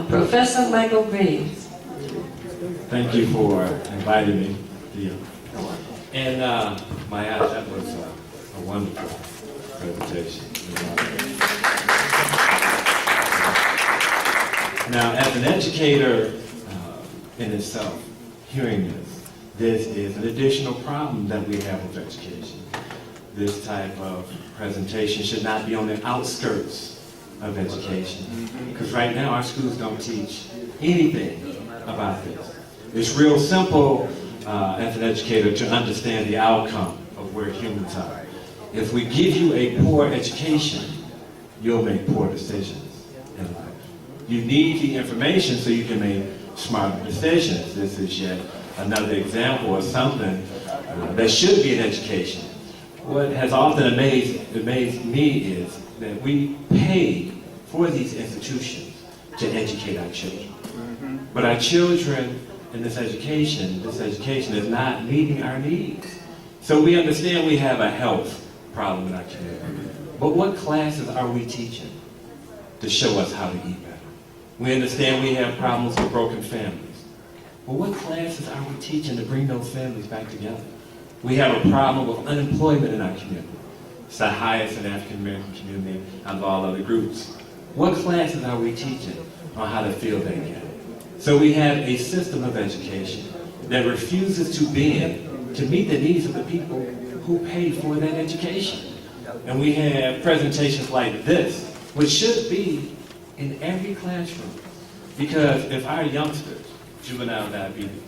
Professor Michael Griggs. Thank you for inviting me, Theo. And my gosh, that was a wonderful presentation. Now, as an educator in itself, hearing this is an additional problem that we have with education. This type of presentation should not be on the outskirts of education. Because right now our schools don't teach anything about this. It's real simple as an educator to understand the outcome of where humans are. If we give you a poor education, you'll make poor decisions in life. You need the information so you can make smart decisions. This is yet another example of something that should be in education. What has often amazed me is that we pay for these institutions to educate our children. But our children in this education is not meeting our needs. So we understand we have a health problem in our community. But what classes are we teaching to show us how to eat better? We understand we have problems with broken families. But what classes are we teaching to bring those families back together? We have a problem with unemployment in our community. It's the highest in the African American community out of all other groups. What classes are we teaching on how to fill that gap? So we have a system of education that refuses to bend to meet the needs of the people who pay for that education. And we have presentations like this, which should be in every classroom. Because if our youngsters, juvenile diabetes,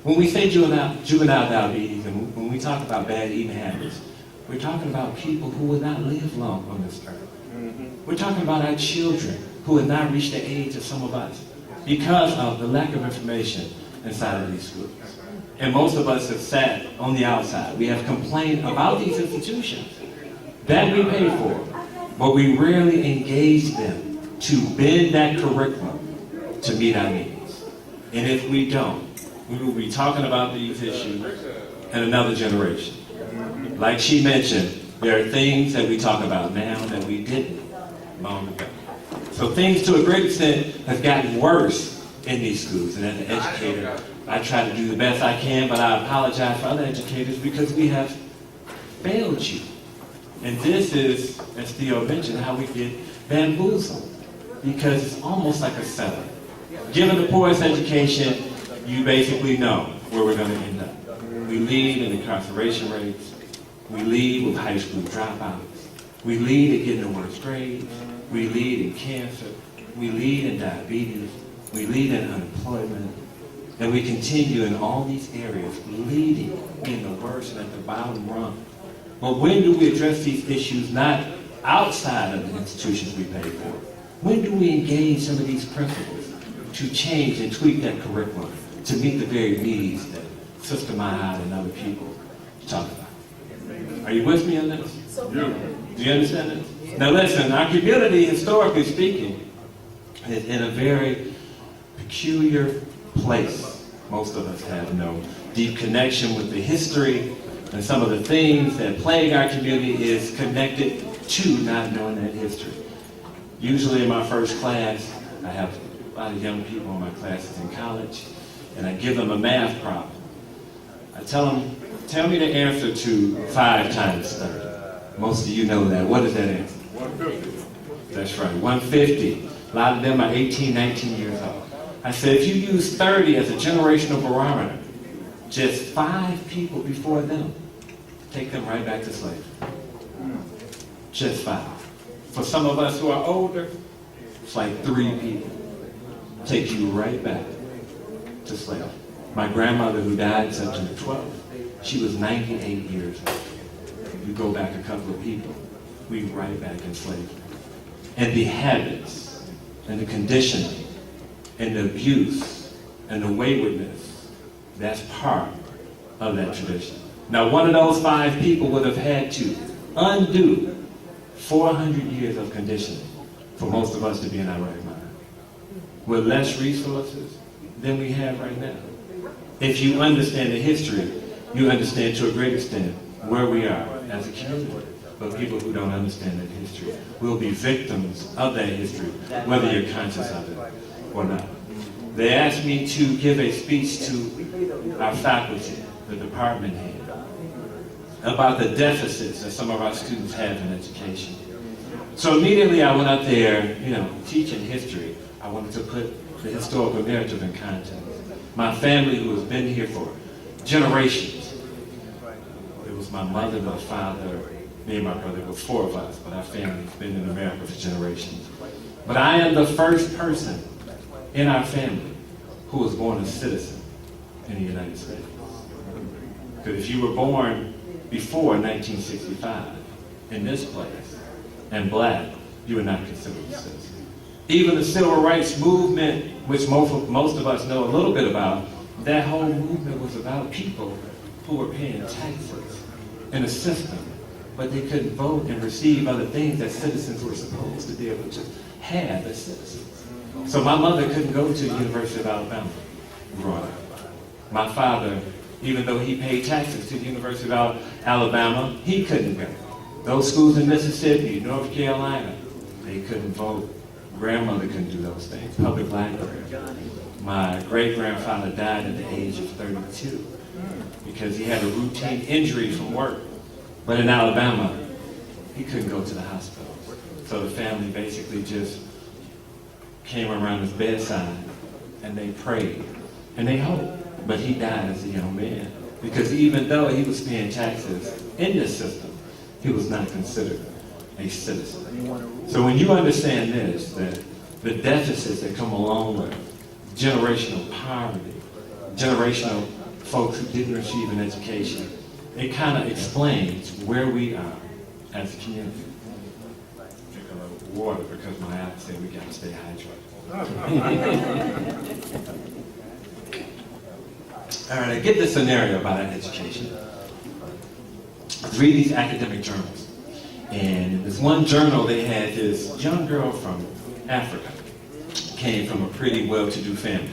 when we say juvenile diabetes and when we talk about bad eating habits, we're talking about people who will not live long on this earth. We're talking about our children who have not reached the age of some of us because of the lack of information inside of these schools. And most of us have sat on the outside. We have complained about these institutions that we pay for, but we rarely engage them to bend that curriculum to meet our needs. And if we don't, we will be talking about these issues in another generation. Like she mentioned, there are things that we talk about now that we didn't long ago. So things to a great extent have gotten worse in these schools. And as an educator, I try to do the best I can, but I apologize for other educators because we have failed you. And this is, as Theo mentioned, how we get bamboozled. Because it's almost like a setup. Given the poorest education, you basically know where we're going to end up. We lead in incarceration rates. We lead with high school dropouts. We lead in getting the worst grades. We lead in cancer. We lead in diabetes. We lead in unemployment. And we continue in all these areas, leading in the worst and at the bottom rung. But when do we address these issues not outside of the institutions we pay for? When do we engage some of these principles to change and tweak that curriculum to meet the very needs that Sister Mahad and other people talk about? Are you with me on this? Do you understand this? Now listen, our community, historically speaking, is in a very peculiar place. Most of us have no deep connection with the history, and some of the things that plague our community is connected to not knowing that history. Usually in my first class, I have a lot of young people in my classes in college, and I give them a math problem. I tell them, tell me the answer to 5 times 30. Most of you know that. What is that answer? 150. That's right, 150. A lot of them are 18, 19 years old. I said, if you use 30 as a generational barometer, just 5 people before them, take them right back to slavery. Just 5. For some of us who are older, it's like 3 people. Take you right back to slavery. My grandmother, who died September 12th, she was 98 years old. You go back a couple of people, we right back in slavery. And the habits, and the conditioning, and the abuse, and the waywardness, that's part of that tradition. Now, one of those 5 people would have had to undo 400 years of conditioning for most of us to be in our right mind. With less resources than we have right now. If you understand the history, you understand to a great extent where we are as a community. But people who don't understand that history will be victims of that history, whether you're conscious of it or not. They asked me to give a speech to our faculty, the department head, about the deficits that some of our students have in education. So immediately I went out there, teaching history. I wanted to put the historical narrative in context. My family, who has been here for generations. It was my mother, my father, me and my brother. It was 4 of us, but our family's been in America for generations. But I am the first person in our family who was born a citizen in the United States. Because if you were born before 1965 in this place and black, you were not considered a citizen. Even the civil rights movement, which most of us know a little bit about, that whole movement was about people who were paying taxes in a system, but they couldn't vote and receive other things that citizens were supposed to be able to have as citizens. So my mother couldn't go to the University of Alabama growing up. My father, even though he paid taxes to the University of Alabama, he couldn't go. Those schools in Mississippi, North Carolina, they couldn't vote. Grandmother couldn't do those things. Public library. My great-grandfather died at the age of 32 because he had a routine injury from work. But in Alabama, he couldn't go to the hospital. So the family basically just came around his bedside and they prayed and they hoped. But he died as a young man because even though he was paying taxes in this system, he was not considered a citizen. So when you understand this, that the deficits that come along with generational poverty, generational folks who didn't receive an education, it kind of explains where we are as a community. Drink a little water because my aunt said we got to stay hydrated. All right, I get this scenario about our education. I read these academic journals. And in this one journal, they had this young girl from Africa, came from a pretty well-to-do family.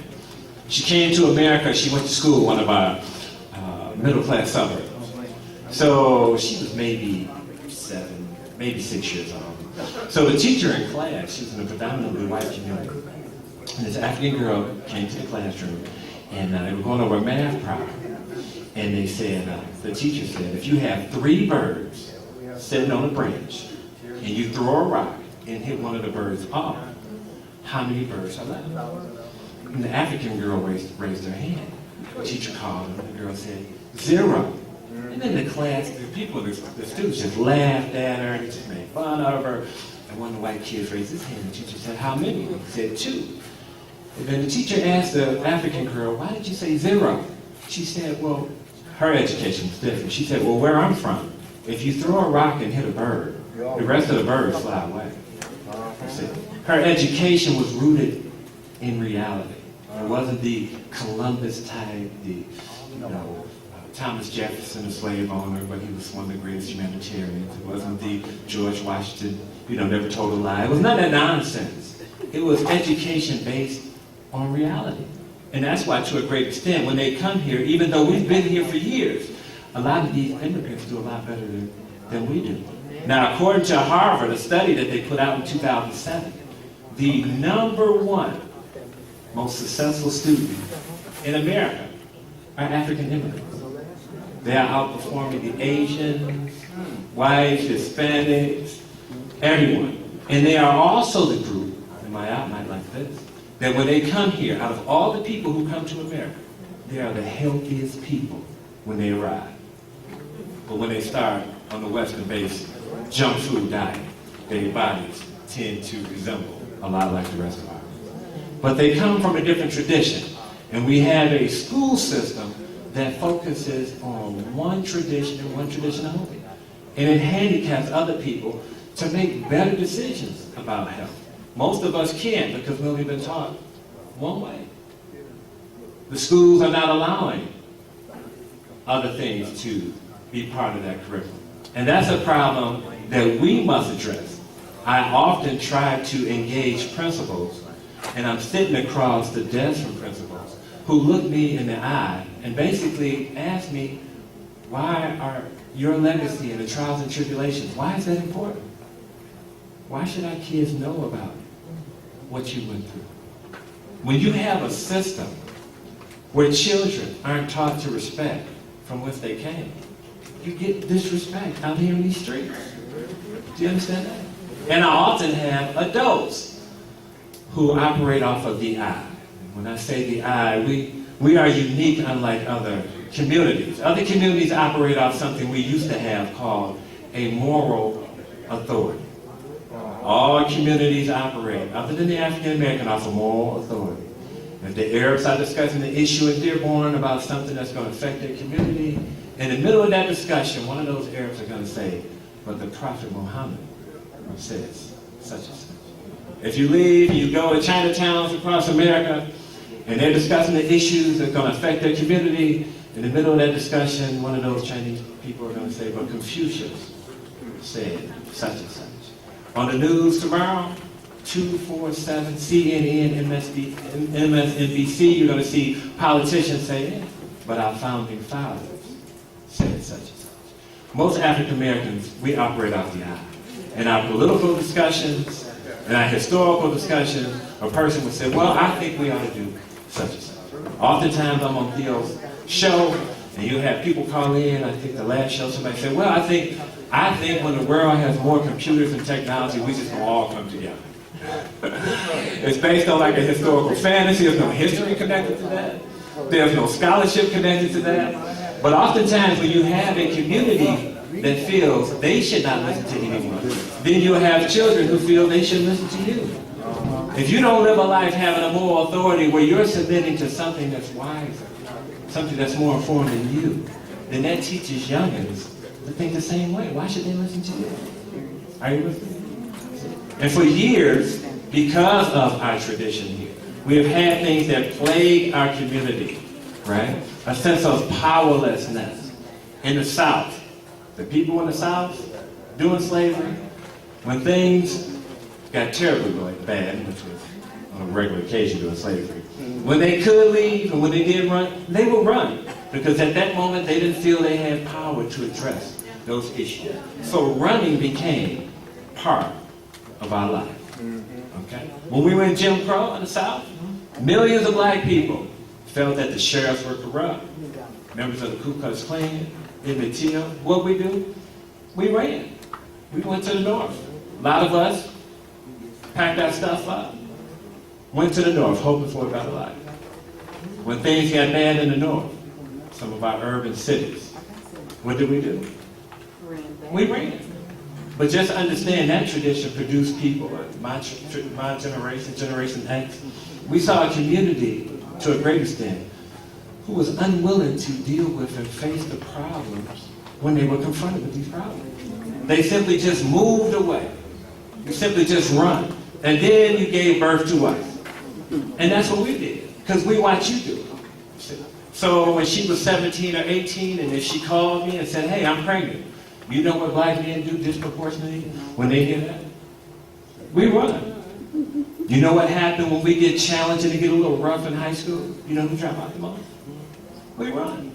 She came to America, she went to school in one of our middle-class suburbs. So she was maybe 7, maybe 6 years old. So the teacher in class, she was in a predominantly white community. And this African girl came to the classroom, and they were going over a math problem. And they said, the teacher said, if you have 3 birds sitting on a branch, and you throw a rock and hit one of the birds off, how many birds are left? And the African girl raised her hand. The teacher called her, and the girl said, 0. And then the class, the students just laughed at her, they just made fun of her. And one of the white kids raised his hand, and the teacher said, how many? He said, 2. And then the teacher asked the African girl, why did you say 0? She said, well, her education was different. She said, well, where I'm from, if you throw a rock and hit a bird, the rest of the birds fly away. Her education was rooted in reality. It wasn't the Columbus type, the Thomas Jefferson, a slave owner, but he was one of the greatest humanitarians. It wasn't the George Washington, never told a lie. It was none of that nonsense. It was education based on reality. And that's why, to a great extent, when they come here, even though we've been here for years, a lot of these immigrants do a lot better than we do. Now, according to Harvard, a study that they put out in 2007, the #1 most successful student in America are African immigrants. They are outperforming the Asians, whites, Hispanics, everyone. And they are also the group, and my aunt might like this, that when they come here, out of all the people who come to America, they are the healthiest people when they arrive. But when they start on the Western-based junk food diet, their bodies tend to resemble a lot like the rest of ours. But they come from a different tradition. And we have a school system that focuses on one tradition and one tradition only. And it handicaps other people to make better decisions about health. Most of us can't because we've only been taught one way. The schools are not allowing other things to be part of that curriculum. And that's a problem that we must address. I often try to engage principals, and I'm sitting across the desk from principals who look me in the eye and basically ask me, why are your legacy and the trials and tribulations, why is that important? Why should our kids know about what you went through? When you have a system where children aren't taught to respect from whence they came, you get disrespect out here in these streets. Do you understand that? And I often have adults who operate off of the I. When I say the I, we are unique unlike other communities. Other communities operate off something we used to have called a moral authority. All communities operate, other than the African American, off of moral authority. If the Arabs are discussing the issue in Dearborn about something that's going to affect their community, in the middle of that discussion, one of those Arabs are going to say, but the Prophet Muhammad says such and such. If you leave and you go to Chinatowns across America, and they're discussing the issues that are going to affect their community, in the middle of that discussion, one of those Chinese people are going to say, but Confucius said such and such. On the news tomorrow, 247, CNN, MSNBC, you're going to see politicians say, but our founding fathers said such and such. Most African Americans, we operate off the I. In our political discussions, in our historical discussions, a person would say, well, I think we ought to do such and such. Oftentimes I'm on Theo's show, and you have people call in. I think the last show somebody said, well, I think when the world has more computers and technology, we just gonna all come together. It's based on like a historical fantasy. There's no history connected to that. There's no scholarship connected to that. But oftentimes when you have a community that feels they should not listen to anyone, then you'll have children who feel they should listen to you. If you don't live a life having a moral authority where you're submitting to something that's wiser, something that's more informed than you, then that teaches youngins to think the same way. Why should they listen to you? Are you with me? And for years, because of our tradition here, we have had things that plague our community, right? A sense of powerlessness. In the South, the people in the South doing slavery, when things got terribly bad, which was on a regular occasion doing slavery, when they could leave and when they did run, they would run. Because at that moment, they didn't feel they had power to address those issues. So running became part of our life. Okay? When we were in Jim Crow in the South, millions of black people felt that the sheriffs were corrupt. Members of the Ku Klux Klan, Emmett Till, what we do? We ran. We went to the north. A lot of us packed our stuff up, went to the north, hoping for a better life. When things got bad in the north, some of our urban cities, what did we do? We ran. But just understand that tradition produced people, my generation, Generation X. We saw a community, to a great extent, who was unwilling to deal with and face the problems when they were confronted with these problems. They simply just moved away. You simply just run. And then you gave birth to us. And that's what we did, because we watched you do it. So when she was 17 or 18, and if she called me and said, hey, I'm pregnant, you know what black men do disproportionately when they hear that? We run. You know what happened when we get challenged and it get a little rough in high school? You know who drop out the most? We run.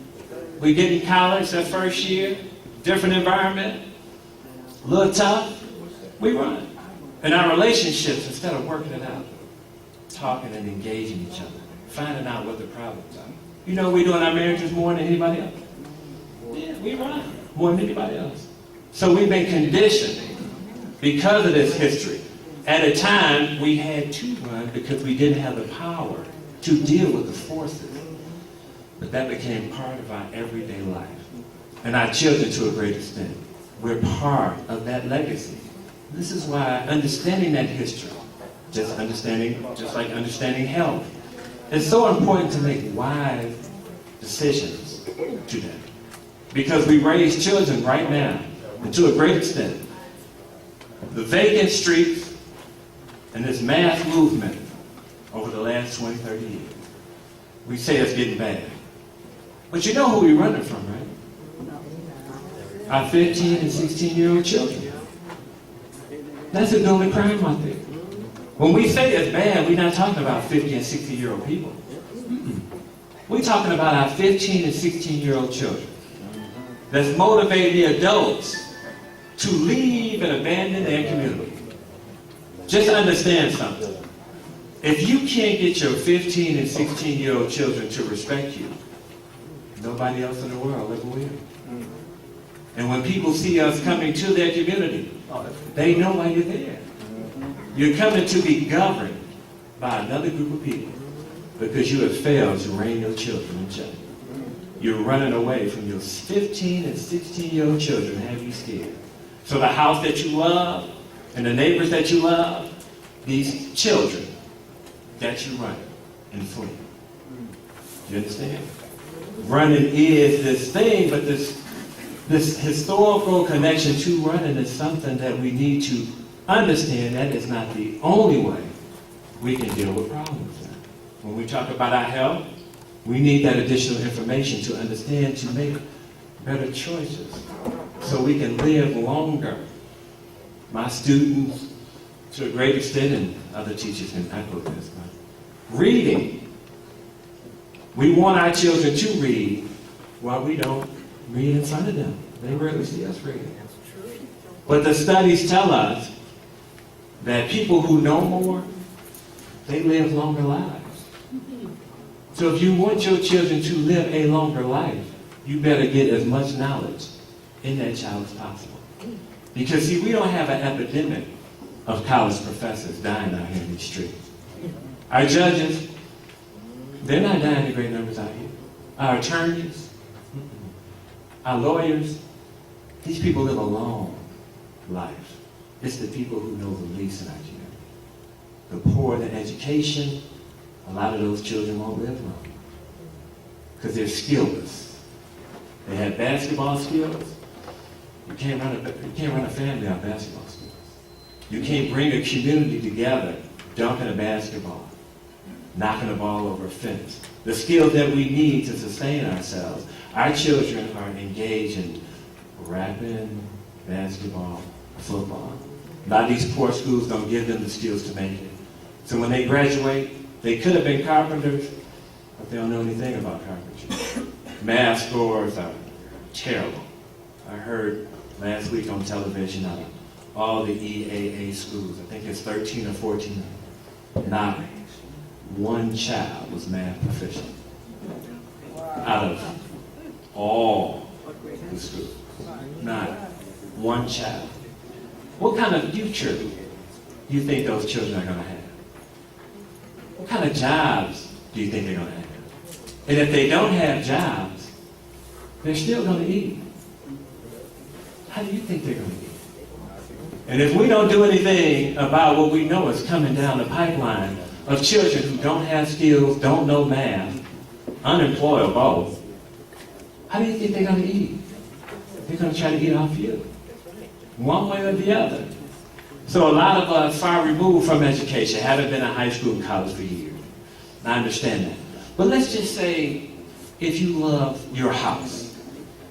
We get in college that first year, different environment, a little tough, we run. In our relationships, instead of working it out, talking and engaging each other, finding out what the problems are. You know what we do in our marriages more than anybody else? Yeah, we run more than anybody else. So we've been conditioned because of this history. At a time, we had to run because we didn't have the power to deal with the forces. But that became part of our everyday life. And our children, to a great extent, we're part of that legacy. This is why understanding that history, just like understanding health, is so important to make wise decisions today. Because we raise children right now, and to a great extent, the vacant streets and this mass movement over the last 20, 30 years, we say it's getting bad. But you know who we're running from, right? Our 15 and 16-year-old children. That's the only crime out there. When we say it's bad, we're not talking about 50 and 60-year-old people. We're talking about our 15 and 16-year-old children that's motivating the adults to leave and abandon their community. Just understand something. If you can't get your 15 and 16-year-old children to respect you, nobody else in the world ever will. And when people see us coming to their community, they know why you're there. You're coming to be governed by another group of people because you have failed to rein your children in check. You're running away from your 15 and 16-year-old children and have you scared. So the house that you love and the neighbors that you love, these children that you run and flee. You understand? Running is this thing, but this historical connection to running is something that we need to understand. That is not the only way we can deal with problems. When we talk about our health, we need that additional information to understand, to make better choices so we can live longer. My students, to a great extent, and other teachers can echo this, but reading. We want our children to read while we don't read in front of them. They rarely see us reading. But the studies tell us that people who know more, they live longer lives. So if you want your children to live a longer life, you better get as much knowledge in that child as possible. Because see, we don't have an epidemic of college professors dying out here in these streets. Our judges, they're not dying in great numbers out here. Our attorneys, our lawyers, these people live a long life. It's the people who know the least in our community. The poor, the education, a lot of those children won't live long because they're skillless. They have basketball skills. You can't run a family on basketball skills. You can't bring a community together dunking a basketball, knocking a ball over a fence. The skills that we need to sustain ourselves. Our children are engaged in rapping, basketball, football. A lot of these poor schools don't give them the skills to make it. So when they graduate, they could have been carpenters, but they don't know anything about carpentry. Math scores are terrible. I heard last week on television of all the EAA schools, I think it's 13 or 14, not one child was math proficient out of all the schools. Not one child. What kind of future do you think those children are going to have? What kind of jobs do you think they're going to have? And if they don't have jobs, they're still going to eat. How do you think they're going to eat? And if we don't do anything about what we know is coming down the pipeline of children who don't have skills, don't know math, unemployed or both, how do you think they're going to eat? They're going to try to eat off you, one way or the other. So a lot of us far removed from education, haven't been in high school and college for years. I understand that. But let's just say if you love your house,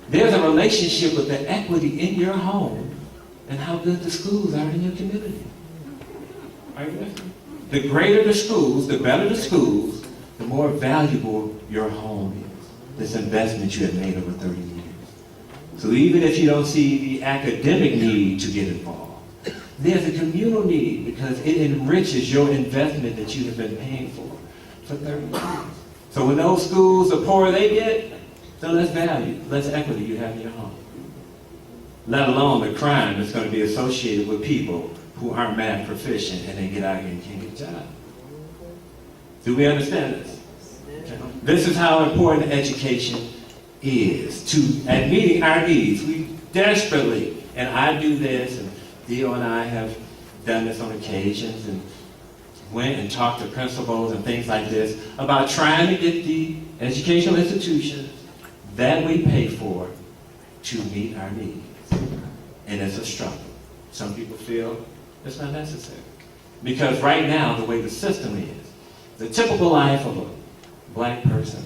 there's a relationship with the equity in your home and how good the schools are in your community. Are you with me? The greater the schools, the better the schools, the more valuable your home is. This investment you have made over 30 years. So even if you don't see the academic need to get involved, there's a communal need because it enriches your investment that you have been paying for 30 years. So when those schools, the poorer they get, the less value, less equity you have in your home. Let alone the crime that's going to be associated with people who aren't math proficient and they get out here and can't get a job. Do we understand this? Okay. This is how important education is at meeting our needs. We desperately, and I do this, and Theo and I have done this on occasions, and went and talked to principals and things like this about trying to get the educational institutions that we pay for to meet our needs. And it's a struggle. Some people feel it's not necessary. Because right now, the way the system is, the typical life of a black person,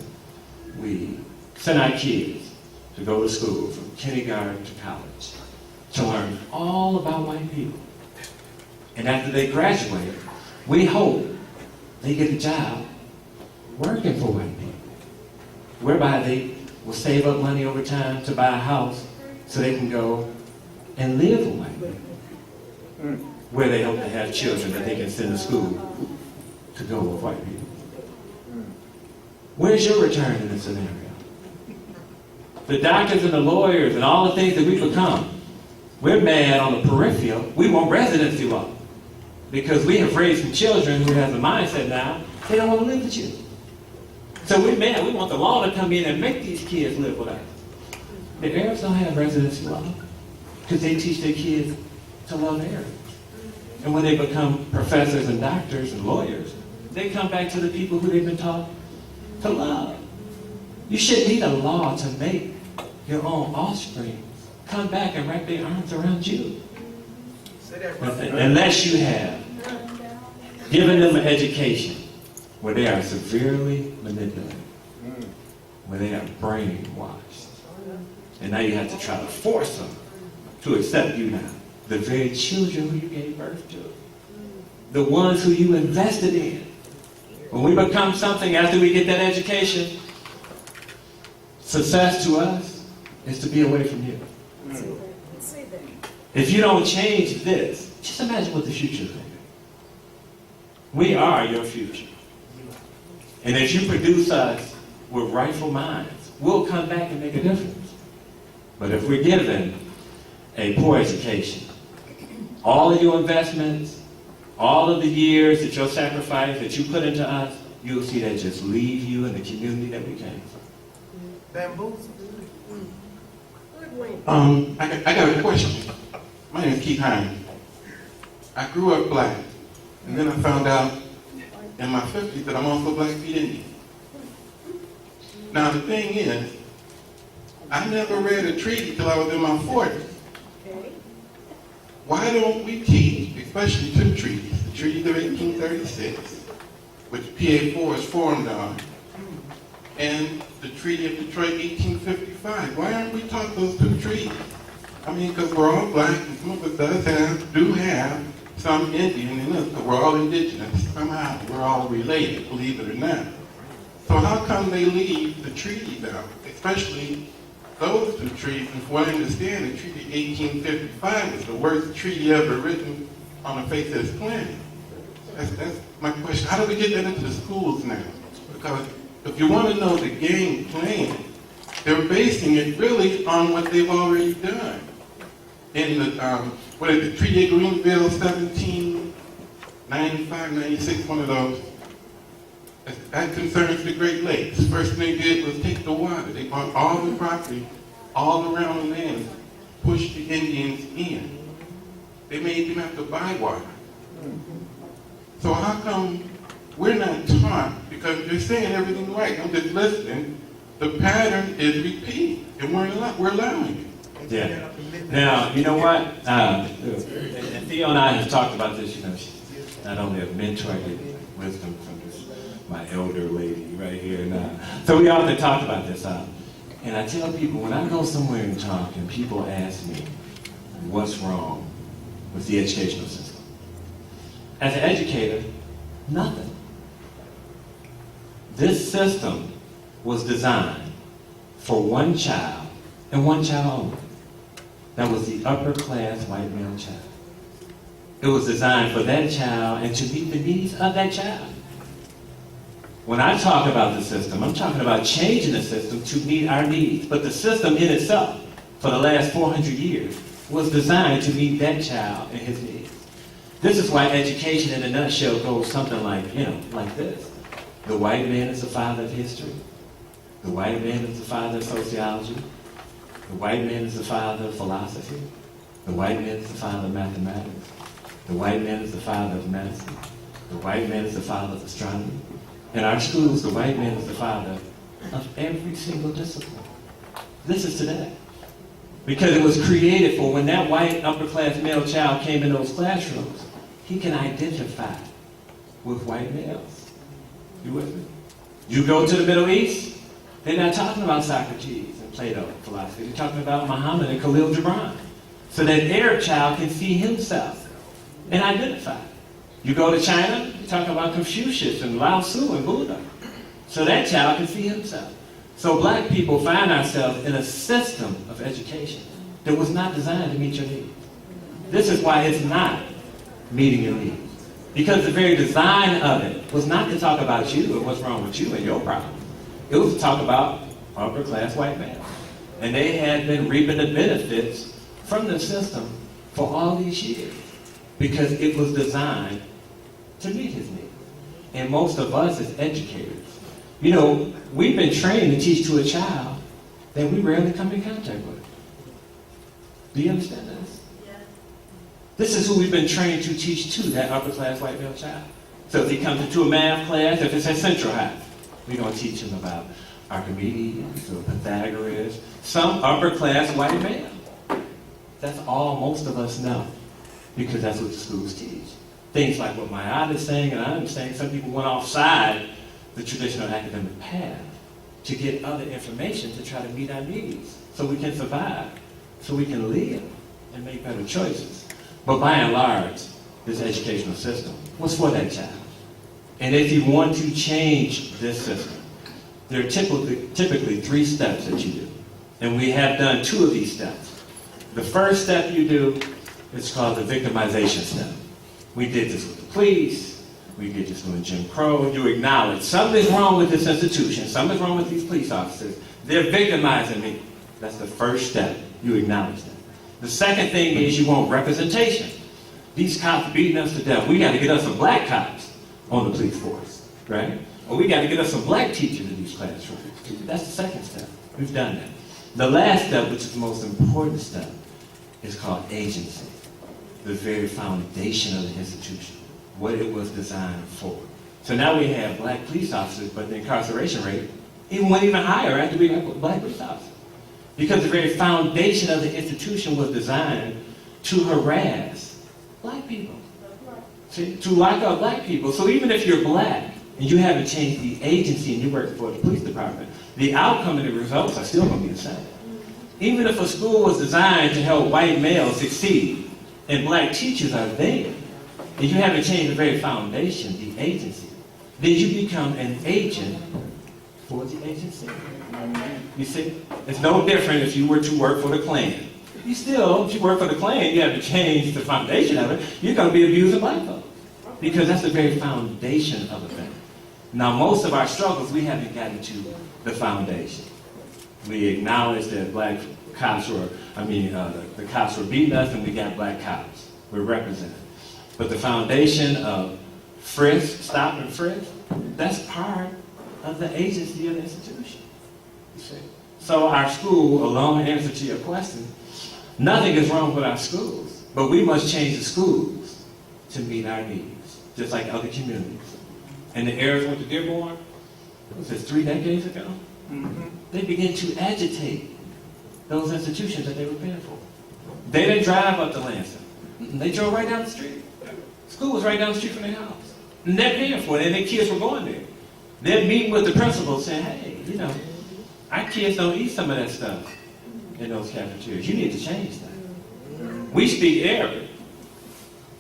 we send our kids to go to school from kindergarten to college to learn all about white people. And after they graduate, we hope they get a job working for white people, whereby they will save up money over time to buy a house so they can go and live with white people, where they hope to have children that they can send to school to go with white people. Where's your return in this scenario? The doctors and the lawyers and all the things that we become, we're mad on the peripheral. We want residency law because we have raised some children who have the mindset now, they don't want to live with you. So we're mad. We want the law to come in and make these kids live with us. The Arabs don't have residency law because they teach their kids to love Arabs. And when they become professors and doctors and lawyers, they come back to the people who they've been taught to love. You shouldn't need a law to make your own offspring come back and wrap their arms around you. Unless you have given them an education where they are severely manipulated, where they are brainwashed. And now you have to try to force them to accept you now. The very children who you gave birth to. The ones who you invested in. When we become something after we get that education, success to us is to be away from you. If you don't change this, just imagine what the future is going to be. We are your future. And if you produce us with rightful minds, we'll come back and make a difference. But if we're given a poor education, all of your investments, all of the years that your sacrifice that you put into us, you'll see that just leave you in the community that we came from. Bamboozled. I got a question. My name is Keith Hines. I grew up black, and then I found out in my 50s that I'm also Black Feet Indian. Now the thing is, I never read a treaty till I was in my 40s. Why don't we teach, especially two treaties, the Treaty of 1836, which PA4 is formed on, and the Treaty of Detroit 1855. Why aren't we taught those two treaties? I mean, because we're all black, and some of us do have some Indian in us, because we're all indigenous. Somehow we're all related, believe it or not. So how come they leave the treaties out, especially those two treaties? And from what I understand, the Treaty of 1855 is the worst treaty ever written on the face of this planet. That's my question. How do we get that into the schools now? Because if you want to know the game plan, they're basing it really on what they've already done. In the, what is it, Treaty of Greenville, 1795, 96, one of those. That concerns the Great Lakes. First thing they did was take the water. They bought all the property all around the land, pushed the Indians in. They made them have to buy water. So how come we're not taught, because you're saying everything right, I'm just listening, the pattern is repeated, and we're allowing it. Yeah. Now, you know what? And Theo and I have talked about this, she's not only a mentor, I get wisdom from this, my elder lady right here now. So we often talk about this. And I tell people, when I go somewhere and talk, and people ask me, what's wrong with the educational system? As an educator, nothing. This system was designed for one child, and one child only. That was the upper class white male child. It was designed for that child and to meet the needs of that child. When I talk about the system, I'm talking about changing the system to meet our needs. But the system in itself, for the last 400 years, was designed to meet that child and his needs. This is why education in a nutshell goes something like, like this. The white man is the father of history. The white man is the father of sociology. The white man is the father of philosophy. The white man is the father of mathematics. The white man is the father of medicine. The white man is the father of astronomy. In our schools, the white man is the father of every single discipline. This is today. Because it was created for when that white upper-class male child came in those classrooms, he can identify with white males. You with me? You go to the Middle East, they're not talking about Socrates and Plato philosophy. They're talking about Muhammad and Khalil Gibran. So that Arab child can see himself and identify. You go to China, you're talking about Confucius and Lao Tzu and Buddha. So that child can see himself. So black people find ourselves in a system of education that was not designed to meet your needs. This is why it's not meeting your needs. Because the very design of it was not to talk about you and what's wrong with you and your problem. It was to talk about upper-class white men. And they had been reaping the benefits from the system for all these years because it was designed to meet his needs. And most of us as educators, you know, we've been trained to teach to a child that we rarely come in contact with. Do you understand this? Yeah. This is who we've been trained to teach to, that upper-class white male child. So if he comes into a math class, if it's at Central High, we're going to teach him about Archimedes or Pythagoras, some upper-class white male. That's all most of us know, because that's what the schools teach. Things like what Mayada is saying, and I'm saying, some people went offside the traditional academic path to get other information to try to meet our needs, so we can survive, so we can live and make better choices. But by and large, this educational system was for that child. And if you want to change this system, there are typically 3 steps that you do. And we have done 2 of these steps. The first step you do is called the victimization step. We did this with the police. We did this with Jim Crow. You acknowledge something's wrong with this institution. Something's wrong with these police officers. They're victimizing me. That's the first step. You acknowledge that. The second thing is you want representation. These cops beating us to death. We got to get us some black cops on the police force, right? Or we got to get us some black teachers in these classrooms. That's the second step. We've done that. The last step, which is the most important step, is called agency. The very foundation of the institution, what it was designed for. So now we have black police officers, but the incarceration rate went even higher after we had black police officers. Because the very foundation of the institution was designed to harass black people. See, to lock up black people. So even if you're black and you haven't changed the agency and you work for the police department, the outcome and the results are still going to be the same. Even if a school was designed to help white males succeed and black teachers are there, and you haven't changed the very foundation, the agency, then you become an agent for the agency. You see? It's no different if you were to work for the Klan. You still, if you work for the Klan, you have to change the foundation of it. You're going to be abusing black folks. Because that's the very foundation of the thing. Now, most of our struggles, we haven't gotten to the foundation. We acknowledge that black cops were, the cops were beating us and we got black cops. We're represented. But the foundation of frisk, stop and frisk, that's part of the agency of the institution. You see? So our school, alone in answer to your question, nothing is wrong with our schools, but we must change the schools to meet our needs, just like other communities. And the heirs went to Dearborn, was this 3 decades ago? Mm-hmm. They began to agitate those institutions that they were paying for. They didn't drive up to Lansing. They drove right down the street. School was right down the street from their house. And they're paying for it, and their kids were going there. They're meeting with the principal saying, hey, you know, our kids don't eat some of that stuff in those cafeterias. You need to change that. We speak Arabic.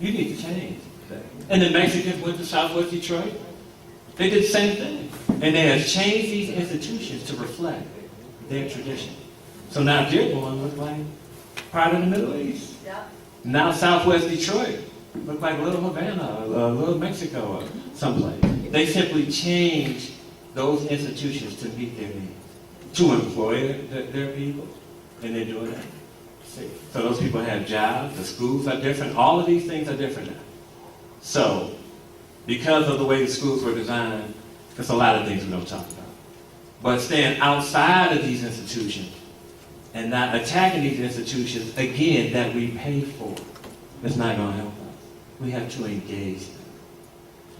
You need to change that. And the Mexicans went to Southwest Detroit. They did the same thing. And they have changed these institutions to reflect their tradition. So now Dearborn looks like part of the Middle East. Yep. Now Southwest Detroit look like Little Havana, or Little Mexico, or someplace. They simply change those institutions to meet their needs, to employ their people, and they're doing that. See? So those people have jobs, the schools are different, all of these things are different now. So, because of the way the schools were designed, there's a lot of things we don't talk about. But staying outside of these institutions and not attacking these institutions, again, that we pay for, is not going to help us. We have to engage them.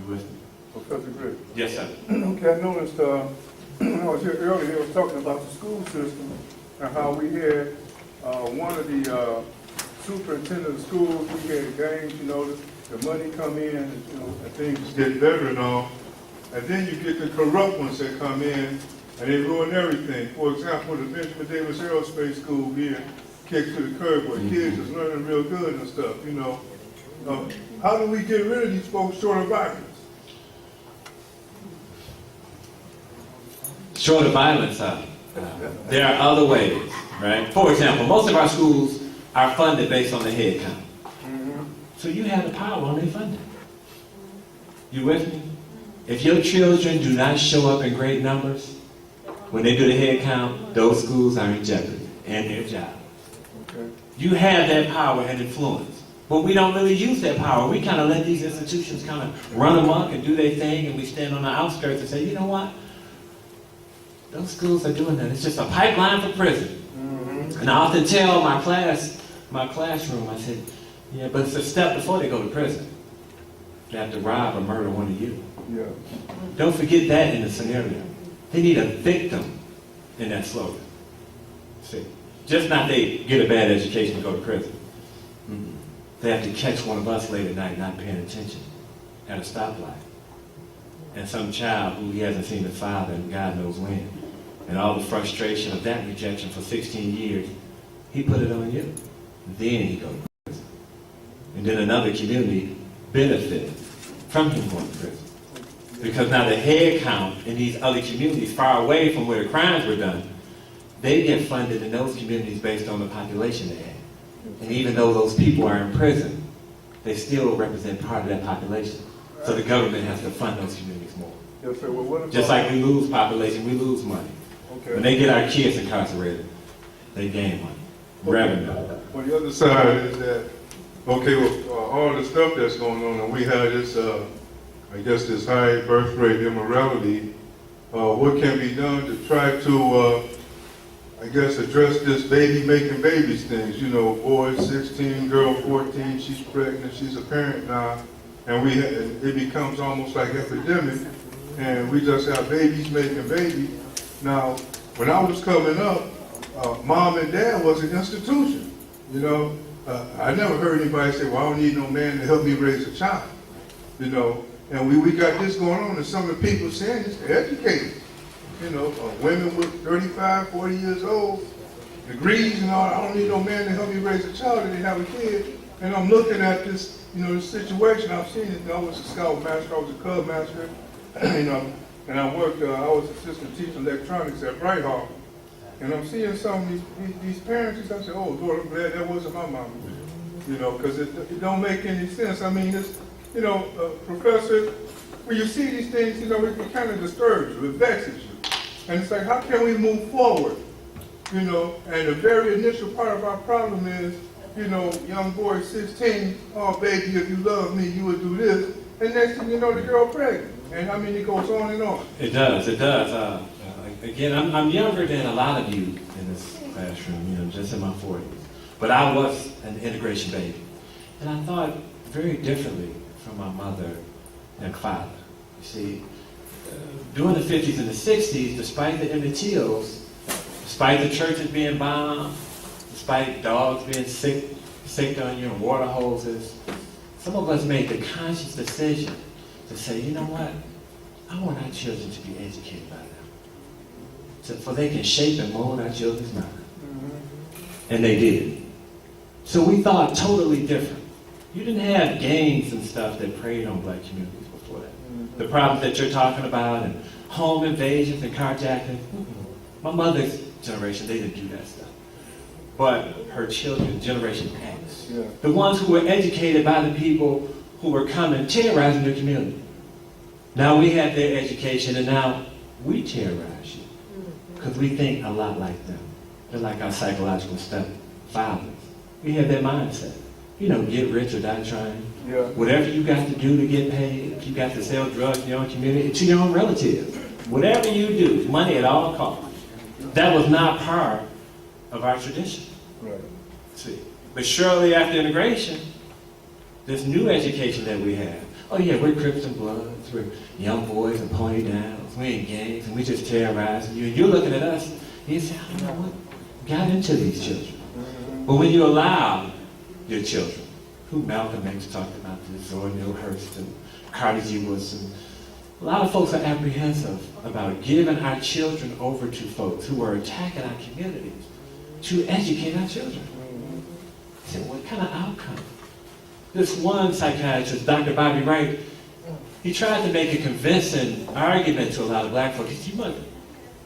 You with me? Professor Griggs. Yes, sir. Okay, I noticed when I was here earlier, they were talking about the school system and how we had one of the superintendent of schools, we had games, you know, the money come in, and, you know, and things get better and all. And then you get the corrupt ones that come in and they ruin everything. For example, the Benjamin Davis Aerospace School being kicked to the curb where kids is learning real good and stuff, you know. How do we get rid of these folks short of violence? Short of violence, there are other ways, right? For example, most of our schools are funded based on the head count. Mm-hmm. So you have the power on their funding. You with me? If your children do not show up in great numbers, when they do the head count, those schools are in jeopardy and their job. Okay. You have that power and influence. But we don't really use that power. We kind of let these institutions kind of run amok and do their thing, and we stand on the outskirts and say, you know what? Those schools are doing that. It's just a pipeline for prison. And I often tell my classroom, I said, yeah, but it's a step before they go to prison. They have to rob or murder one of you. Yeah. Don't forget that in the scenario. They need a victim in that slogan. See, just not they get a bad education and go to prison. They have to catch one of us late at night not paying attention at a stoplight. And some child who he hasn't seen his father and God knows when. And all the frustration of that rejection for 16 years, he put it on you. Then he goes to prison. And then another community benefited from him going to prison. Because now the head count in these other communities far away from where the crimes were done, they get funded in those communities based on the population they have. And even though those people are in prison, they still represent part of that population. So the government has to fund those communities more. Yes, sir. Well, what about, Just like we lose population, we lose money. okay. When they get our kids incarcerated, they gain money, revenue. Well, the other side is that, okay, with all the stuff that's going on, and we have this, I guess, this high birth rate immorality, what can be done to try to, I guess, address this baby making babies things? You know, boy 16, girl 14, she's pregnant, she's a parent now, and it becomes almost like epidemic, and we just have babies making babies. Now, when I was coming up, mom and dad was an institution. You know, I never heard anybody say, well, I don't need no man to help me raise a child. You know, and we got this going on, and some of the people saying this, they're educated. You know, women with 35, 40 years old, the Griggs and all, I don't need no man to help me raise a child and they have a kid. And I'm looking at this, you know, this situation. I've seen it. I was a scout master, I was a cub master, you know, and I was assistant teacher electronics at Bright Hall. And I'm seeing some of these parents, I say, oh, Lord, I'm glad that wasn't my mama. You know, because it don't make any sense. I mean, it's, you know, Professor, when you see these things, you know, it kind of disturbs you, it vexes you. And it's like, how can we move forward? You know, and the very initial part of our problem is, you know, young boy 16, oh baby, if you love me, you would do this. And next thing you know, the girl pregnant. And I mean, it goes on and on. It does. Again, I'm younger than a lot of you in this classroom, you know, just in my 40s. But I was an integration baby. And I thought very differently from my mother and father. You see, during the 50s and the 60s, despite the MTOs, despite the churches being bombed, despite dogs being sicked on you and water hoses, some of us made the conscious decision to say, you know what, I want our children to be educated by them, for they can shape and mold our children's mind. And they did. So we thought totally different. You didn't have gangs and stuff that preyed on black communities before that. The problems that you're talking about, and home invasions and carjacking. My mother's generation, they didn't do that stuff. But her children, Generation X, the ones who were educated by the people who were coming, terrorizing their community. Now we have their education, and now we terrorize you. Because we think a lot like them. They're like our psychological stepfathers. We have their mindset. You know, get rich or die trying. Yeah. Whatever you got to do to get paid, if you got to sell drugs in your own community, to your own relatives. Whatever you do, money at all costs. That was not part of our tradition. Right. See. But shortly after integration, this new education that we have, oh yeah, we're Crips and Bloods, we're young boys and pony downs, we're in gangs, and we just terrorizing you. And you're looking at us, and you say, I don't know what got into these children. But when you allow your children, who Malcolm X talked about this, or Neil Hurst and Carter G. Woodson, a lot of folks are apprehensive about giving our children over to folks who are attacking our communities to educate our children. I said, what kind of outcome? This one psychiatrist, Dr. Bobby Wright, he tried to make a convincing argument to a lot of black folks. He said, you might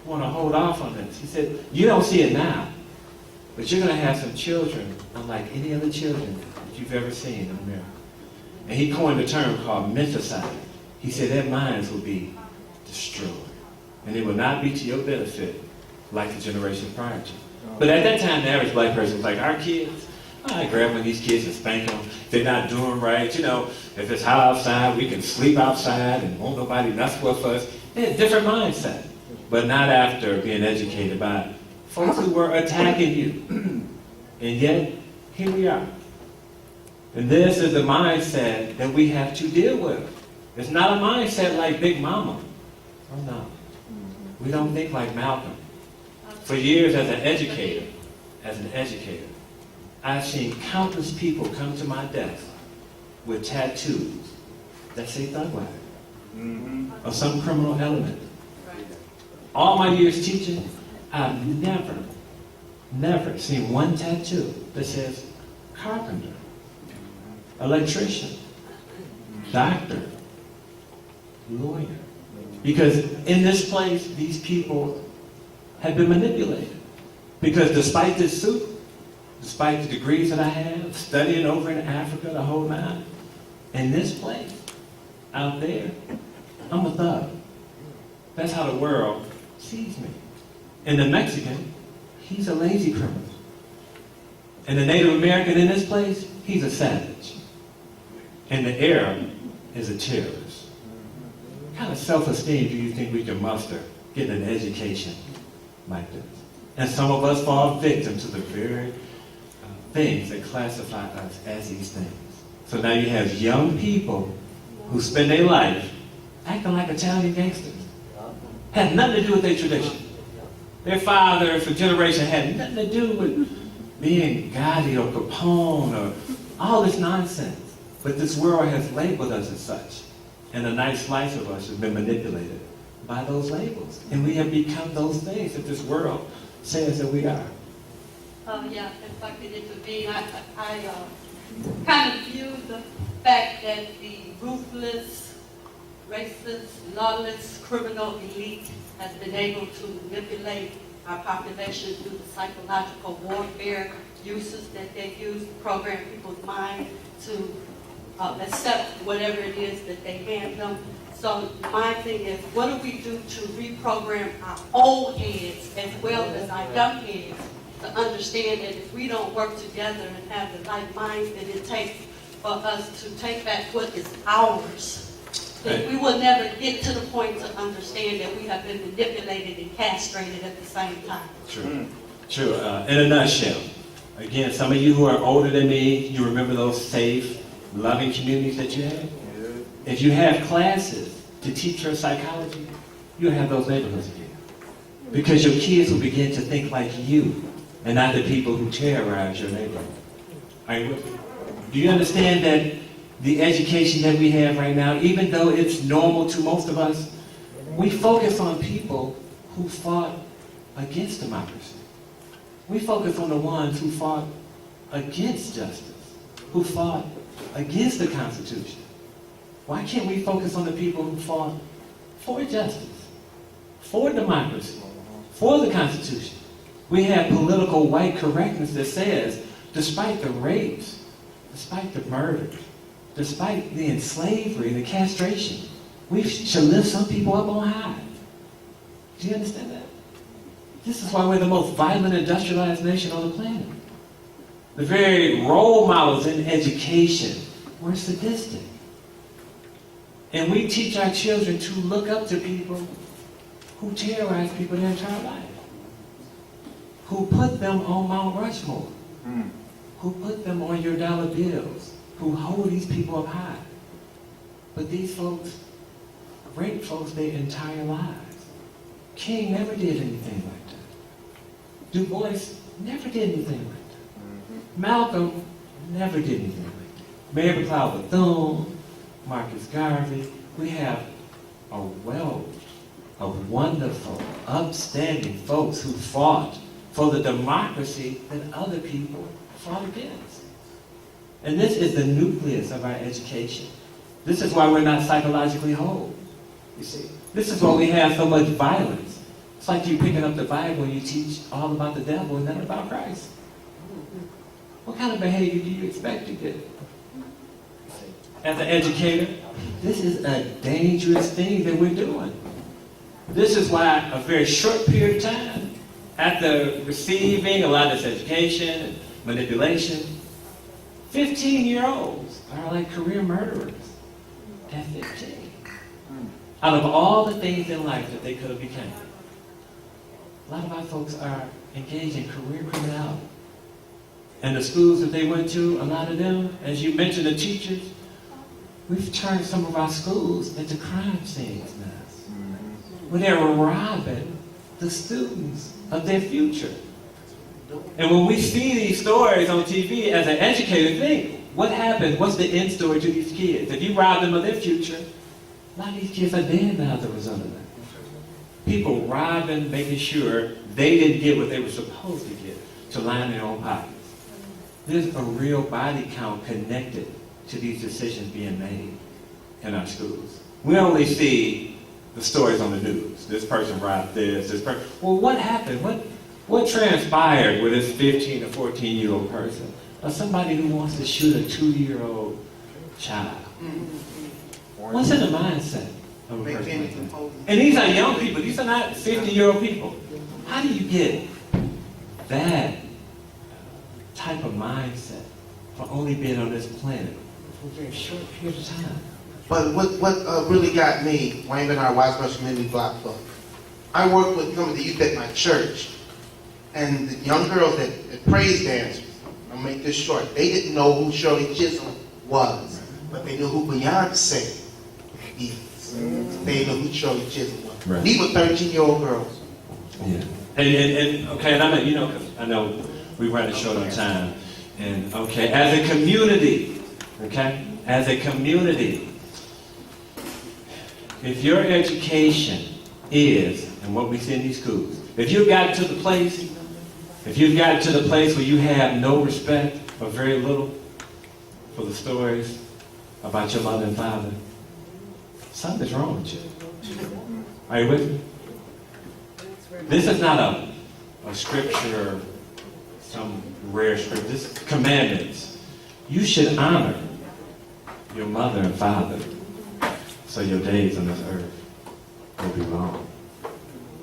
want to hold off on this. He said, you don't see it now, but you're going to have some children unlike any other children that you've ever seen in America. And he coined a term called menticide. He said their minds will be destroyed. And it will not be to your benefit like the generation prior to. But at that time, the average black person was like, our kids, I grab one of these kids and spank them. If they're not doing right, you know, if it's hot outside, we can sleep outside and won't nobody mess with us. They had a different mindset. But not after being educated by folks who were attacking you. And yet, here we are. And this is the mindset that we have to deal with. It's not a mindset like Big Mama. Oh no. We don't think like Malcolm. For years as an educator, I've seen countless people come to my desk with tattoos that say thug life or some criminal element. All my years teaching, I've never seen one tattoo that says carpenter, electrician, doctor, lawyer. Because in this place, these people have been manipulated. Because despite this suit, despite the degrees that I have, studying over in Africa, the whole nine, in this place, out there, I'm a thug. That's how the world sees me. And the Mexican, he's a lazy criminal. And the Native American in this place, he's a savage. And the Arab is a terrorist. What kind of self-esteem do you think we can muster getting an education like this? And some of us fall victim to the very things that classify us as these things. So now you have young people who spend their life acting like Italian gangsters. Had nothing to do with their tradition. Their father for generation had nothing to do with being Gotti or Capone or all this nonsense. But this world has labeled us as such. And a nice slice of us has been manipulated by those labels. And we have become those things that this world says that we are. Yeah, if I could intervene, I kind of view the fact that the ruthless, racist, lawless, criminal elite has been able to manipulate our population through the psychological warfare uses that they use to program people's mind to accept whatever it is that they hand them. So my thing is, what do we do to reprogram our old heads as well as our young heads to understand that if we don't work together and have the right minds that it takes for us to take back what is ours, that we will never get to the point to understand that we have been manipulated and castrated at the same time. True. In a nutshell, again, some of you who are older than me, you remember those safe, loving communities that you had? If you have classes to teach your psychology, you'll have those neighborhoods again. Because your kids will begin to think like you and not the people who terrorize your neighborhood. Are you with me? Do you understand that the education that we have right now, even though it's normal to most of us, we focus on people who fought against democracy. We focus on the ones who fought against justice, who fought against the Constitution. Why can't we focus on the people who fought for justice, for democracy, for the Constitution? We have political white correctness that says, despite the rapes, despite the murders, despite the enslavery, the castration, we should lift some people up on high. Do you understand that? This is why we're the most violent, industrialized nation on the planet. The very role models in education were sadistic. And we teach our children to look up to people who terrorize people their entire life, who put them on Mount Rushmore, who put them on your dollar bills, who hold these people up high. But these folks rape folks their entire lives. King never did anything like that. Du Bois never did anything like that. Malcolm never did anything like that. Mary McLeod Bethune, Marcus Garvey, we have a wealth of wonderful, upstanding folks who fought for the democracy that other people fought against. And this is the nucleus of our education. This is why we're not psychologically whole, you see. This is why we have so much violence. It's like you picking up the Bible and you teach all about the devil and none about Christ. What kind of behavior do you expect to get? as an educator, this is a dangerous thing that we're doing. This is why a very short period of time, after receiving a lot of this education and manipulation, 15-year-olds are like career murderers at 15. Out of all the things in life that they could have become, a lot of our folks are engaged in career criminality. And the schools that they went to, a lot of them, as you mentioned, the teachers, we've turned some of our schools into crime scenes now, where they're robbing the students of their future. And when we see these stories on TV, as an educator, think, what happens? What's the end story to these kids? If you rob them of their future, a lot of these kids are dead now as a result of that. People robbing, making sure they didn't get what they were supposed to get to line their own pockets. There's a real body count connected to these decisions being made in our schools. We only see the stories on the news. This person robbed this person. Well, what happened? What transpired with this 15 or 14-year-old person? Or somebody who wants to shoot a 2-year-old child? What's in the mindset of a person like that? And these are young people. These are not 50-year-old people. How do you get that type of mindset for only being on this planet for a very short period of time? But what really got me, Wayne and our Wiseboro Community Block Club, I worked with some of the youth at my church, and the young girls that praise dancers, I'll make this short, they didn't know who Shirley Chisholm was, but they knew who Beyonce is. They knew who Shirley Chisholm was. Right. These were 13-year-old girls. Yeah. And okay, and I mean, because I know we run short on time, and okay, as a community, if your education is, and what we see in these schools, if you've gotten to the place where you have no respect or very little for the stories about your mother and father, something's wrong with you. Are you with me? This is not a scripture, some rare scripture. This is commandments. You should honor your mother and father so your days on this earth will be long.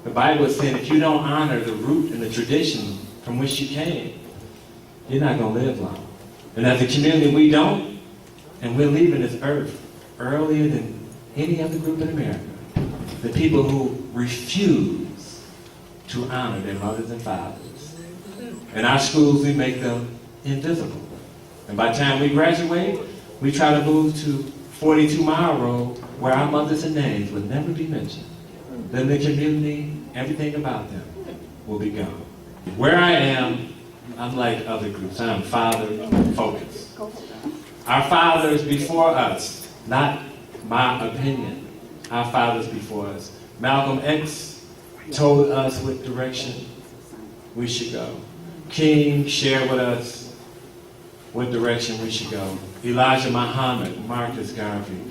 The Bible is saying if you don't honor the root and the tradition from which you came, you're not going to live long. And as a community, we don't, and we're leaving this earth earlier than any other group in America. The people who refuse to honor their mothers and fathers. In our schools, we make them invisible. And by the time we graduate, we try to move to 42 Mile Road, where our mothers and names would never be mentioned. Then the community, everything about them will be gone. Where I am, unlike other groups, I am father-focused. Our fathers before us, not my opinion, our fathers before us. Malcolm X told us what direction we should go. King shared with us what direction we should go. Elijah Muhammad, Marcus Garvey.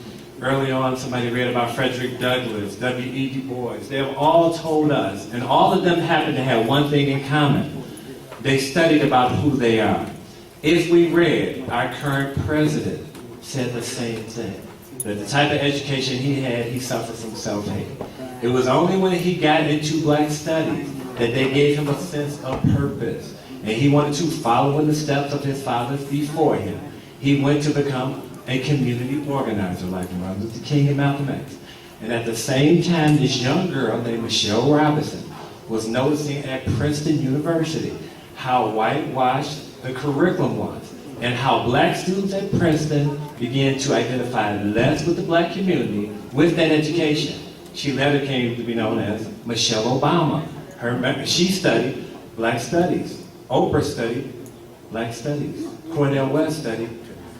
Early on, somebody read about Frederick Douglass, W.E. Du Bois. They have all told us, and all of them happen to have one thing in common. They studied about who they are. If we read, our current president said the same thing. That the type of education he had, he suffered from self-hate. It was only when he got into black studies that they gave him a sense of purpose. And he wanted to follow in the steps of his fathers before him. He went to become a community organizer like Martin Luther King and Malcolm X. And at the same time, this young girl named Michelle Robinson was noticing at Princeton University how whitewashed the curriculum was and how black students at Princeton began to identify less with the black community with that education. She later came to be known as Michelle Obama. She studied black studies. Oprah studied black studies. Cornel West studied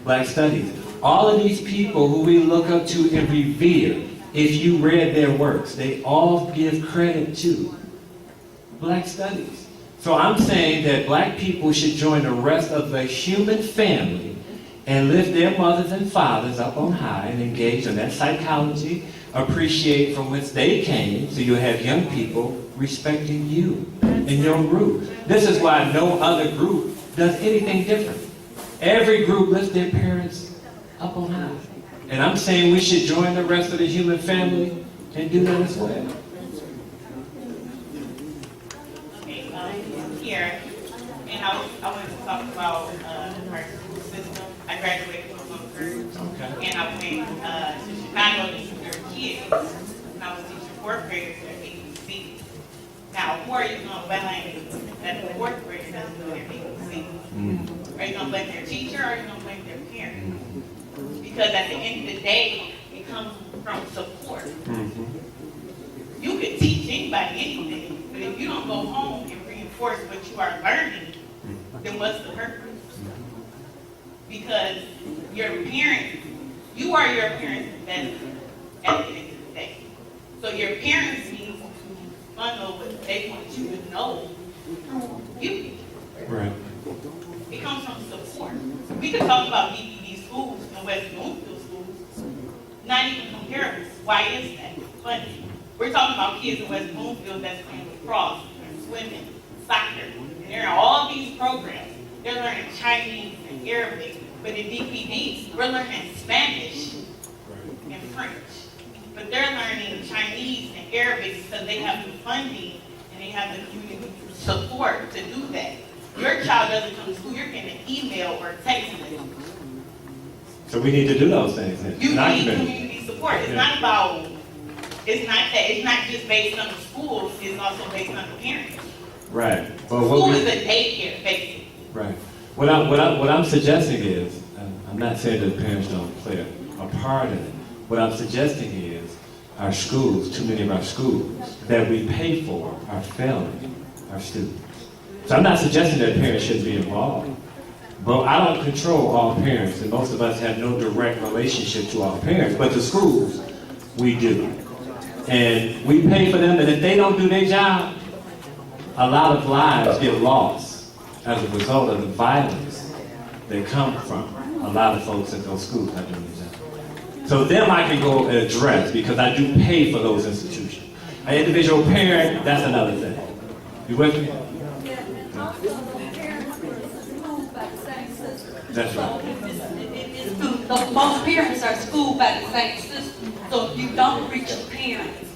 black studies. All of these people who we look up to and revere, if you read their works, they all give credit to black studies. So I'm saying that black people should join the rest of the human family and lift their mothers and fathers up on high and engage in that psychology, appreciate from whence they came, so you have young people respecting you and your root. This is why no other group does anything different. Every group lifts their parents up on high. And I'm saying we should join the rest of the human family and do that as well. Okay, here, and I wanted to talk about our school system. I graduated from Hooker, Okay. and I went to Chicago to teach their kids. And I was teaching fourth graders their ABC. Now, who are you going to blame that the fourth grader doesn't know their ABC? Are you going to blame their teacher, or are you going to blame their parent? Because at the end of the day, it comes from support. You could teach anybody anything, but if you don't go home and reinforce what you are learning, then what's the purpose? Because your parents, you are your parents' investment at the end of the day. So your parents need to funnel what they want you to know through you. Right. It comes from support. We could talk about BPD schools and West Bloomfield schools, not even comparable. Why is that? Funding. We're talking about kids in West Bloomfield that's playing lacrosse, swimming, soccer, and they're in all these programs. They're learning Chinese and Arabic, but in DPDs, we're learning Spanish and French. But they're learning Chinese and Arabic because they have the funding and they have the community support to do that. Your child doesn't come to school, you're getting an email or a text message. So we need to do those things. You in our need community. community support. It's not about, it's not that, it's not just based on the schools, it's also based on the parents. Right. But School is a daycare, basically. Right. What I'm suggesting is, I'm not saying that parents don't play a part in it. What I'm suggesting is our schools, too many of our schools that we pay for are failing our students. So I'm not suggesting that parents shouldn't be involved. But I don't control all parents, and most of us have no direct relationship to our parents, but the schools, we do. And we pay for them, and if they don't do their job, a lot of lives get lost as a result of the violence that come from a lot of folks at those schools not doing their job. So them I can go and address because I do pay for those institutions. An individual parent, that's another thing. You with me? That's right. Most parents are schooled by the same system, so if you don't reach the parents,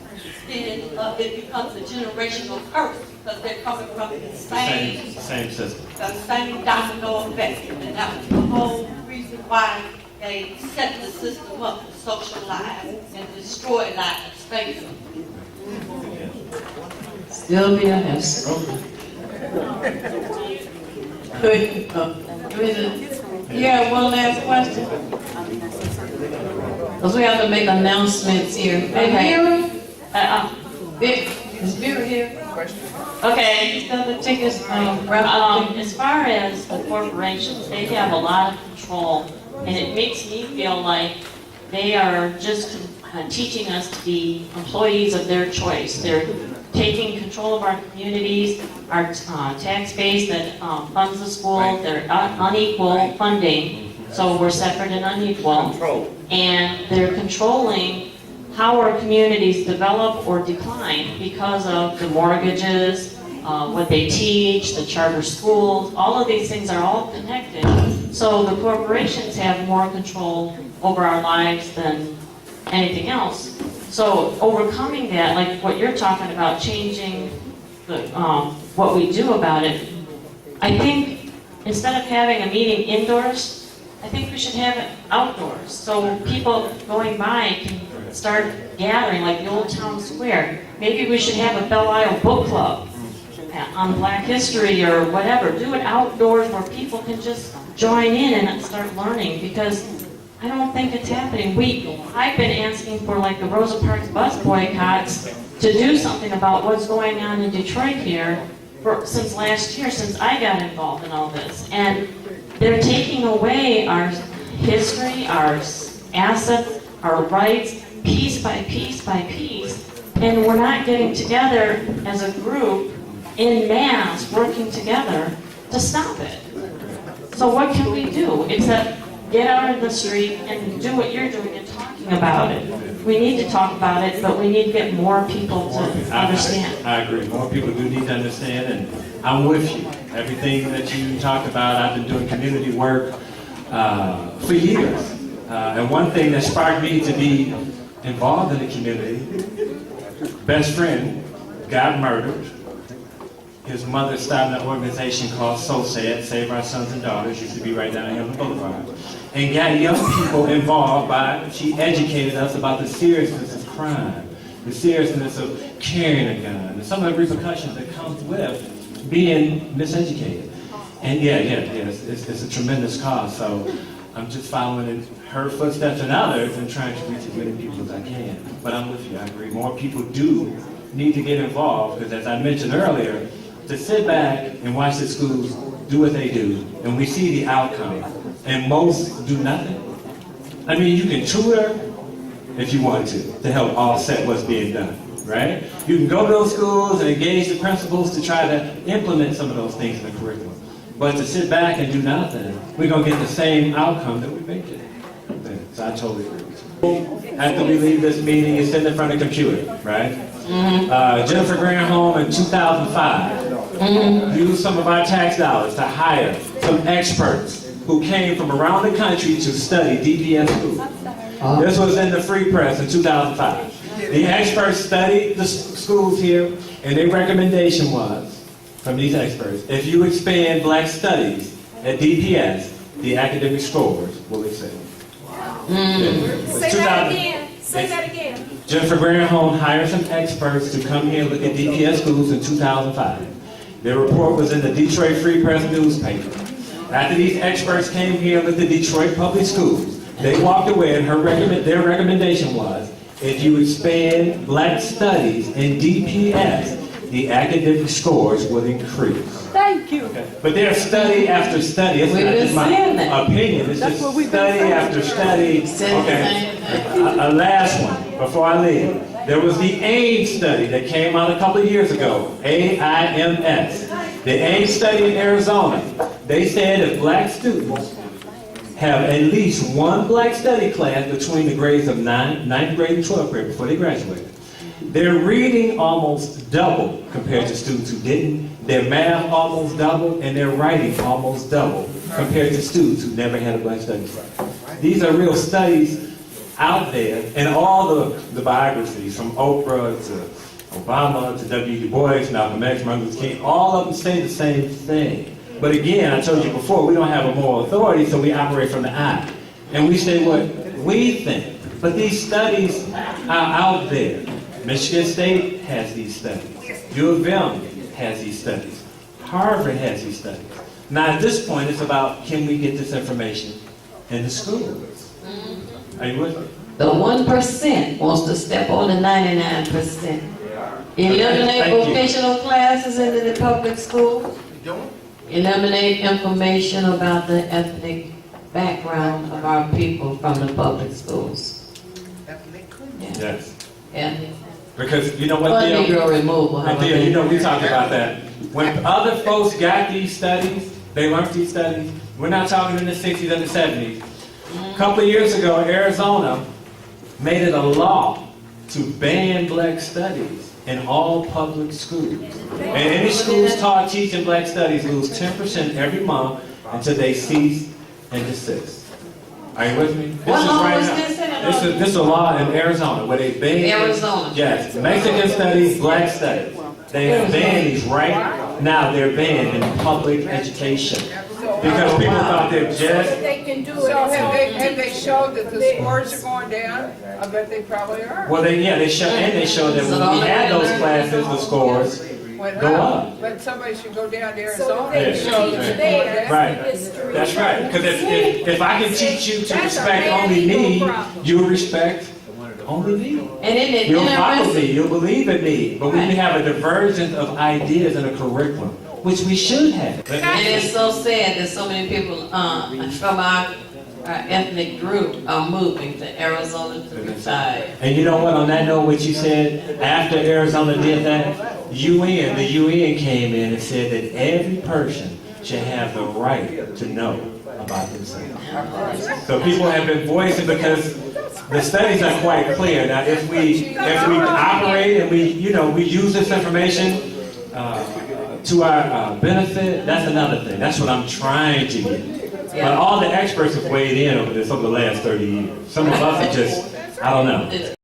then it becomes a generational curse, because they're coming from the same System. the same domino effect. And that was the whole reason why they set the system up to socialize and destroy lives. Thank you. Sylvia has yeah, one last question. Because we have to make announcements here. Okay. Is Vera here? Okay, Got the tickets, as far as the corporations, they have a lot of control, and it makes me feel like they are just teaching us to be employees of their choice. They're taking control of our communities, our tax base that funds the school. They're unequal funding, so we're separate and unequal. And they're controlling how our communities develop or decline because of the mortgages, what they teach, the charter schools. All of these things are all connected. So the corporations have more control over our lives than anything else. So overcoming that, like what you're talking about, changing the, what we do about it, I think instead of having a meeting indoors, I think we should have it outdoors. So people going by can start gathering, like the old town square. Maybe we should have a Belle Isle book club on Black history or whatever. Do it outdoors where people can just join in and start learning, because I don't think it's happening. I've been asking for like the Rosa Parks bus boycotts to do something about what's going on in Detroit here since last year, since I got involved in all this. And they're taking away our history, our assets, our rights, piece by piece by piece. And we're not getting together as a group in mass, working together to stop it. So what can we do except get out in the street and do what you're doing and talking about it? We need to talk about it, but we need to get more people to understand. I agree. More people do need to understand, and I'm with you. Everything that you talked about, I've been doing community work for years. And one thing that sparked me to be involved in the community, best friend got murdered. His mother started an organization called So Sad, Save Our Sons and Daughters, used to be right down here on the boulevard, and got young people involved she educated us about the seriousness of crime, the seriousness of carrying a gun, and some of the repercussions that comes with being miseducated. And it's a tremendous cause, so I'm just following in her footsteps and others and trying to reach as many people as I can. But I'm with you, I agree. More people do need to get involved, because as I mentioned earlier, to sit back and watch the schools do what they do, and we see the outcome, and most do nothing. I mean, you can tutor if you want to help offset what's being done, right? You can go to those schools and engage the principals to try to implement some of those things in the curriculum. But to sit back and do nothing, we're going to get the same outcome that we make it. So I totally agree with you. After we leave this meeting, you sit in front of a computer, right? Jennifer Granholm in 2005 used some of our tax dollars to hire some experts who came from around the country to study DPS schools. This was in the Free Press in 2005. The experts studied the schools here, and their recommendation was, from these experts, if you expand black studies at DPS, the academic scores will excel. Say that again. Say that again. Jennifer Granholm hired some experts to come here and look at DPS schools in 2005. Their report was in the Detroit Free Press newspaper. After these experts came here and looked at Detroit public schools, they walked away and their recommendation was, if you expand black studies in DPS, the academic scores will increase. Thank you. Okay. But there's study after study. It's We've not been just my saying that. opinion. It's just study after study. Okay. A last one before I leave. There was the AIMS study that came out a couple of years ago. AIMS. The AIMS study in Arizona. They said if black students have at least one black study class between the grades of 9th grade and 12th grade before they graduated, their reading almost doubled compared to students who didn't. Their math almost doubled, and their writing almost doubled compared to students who never had a black study class. These are real studies out there, and all the biographies, from Oprah to Obama to W. Du Bois, Malcolm X, Martin Luther King, all of them say the same thing. But again, I told you before, we don't have a moral authority, so we operate from the I. And we say what we think. But these studies are out there. Michigan State has these studies. U of M has these studies. Harvard has these studies. Now at this point, it's about, can we get this information in the schools? Are you with me? The 1% wants to step on the 99%. Eliminate Thank you. vocational classes into the public schools. Eliminate information about the ethnic background of our people from the public schools. Yes. Yeah. Because you know what, Or Theo? Negro removal. how And about Theo, you that? know, we talked about that. When other folks got these studies, they learned these studies. We're not talking in the 60s and the 70s. A couple of years ago, Arizona made it a law to ban black studies in all public schools. And any schools taught teaching black studies lose 10% every month until they cease and desist. Are you with me? What law was now. this in? This is a law in Arizona where they ban. Arizona. Yes, Mexican studies, black studies. They have banned these right now. They're banned in public education because people thought they're just. They can do it. So have they showed that the scores are going down? I bet they probably are. Well, they show that when we had those classes, the scores Went go up. But somebody should go down to So Arizona they and Yeah. show teach that there they're going down. Right. history. That's right. Because if I can teach you to That's a respect bad only me, ego problem. you'll respect only me. And in the You'll follow me. interesting, You'll believe in me. But when we have a divergence of ideas in a curriculum, which we should have. and it's so sad that so many people from our ethnic group are moving to Arizona to retire. And you know what, on that note, what you said, after Arizona did that, the UN came in and said that every person should have the right to know about themselves. So people have been voicing, because the studies are quite clear. Now, if we operate and we use this information to our benefit, that's another thing. That's what I'm trying to get. But all the experts have weighed in over this over the last 30 years. Some of us are just, I don't know.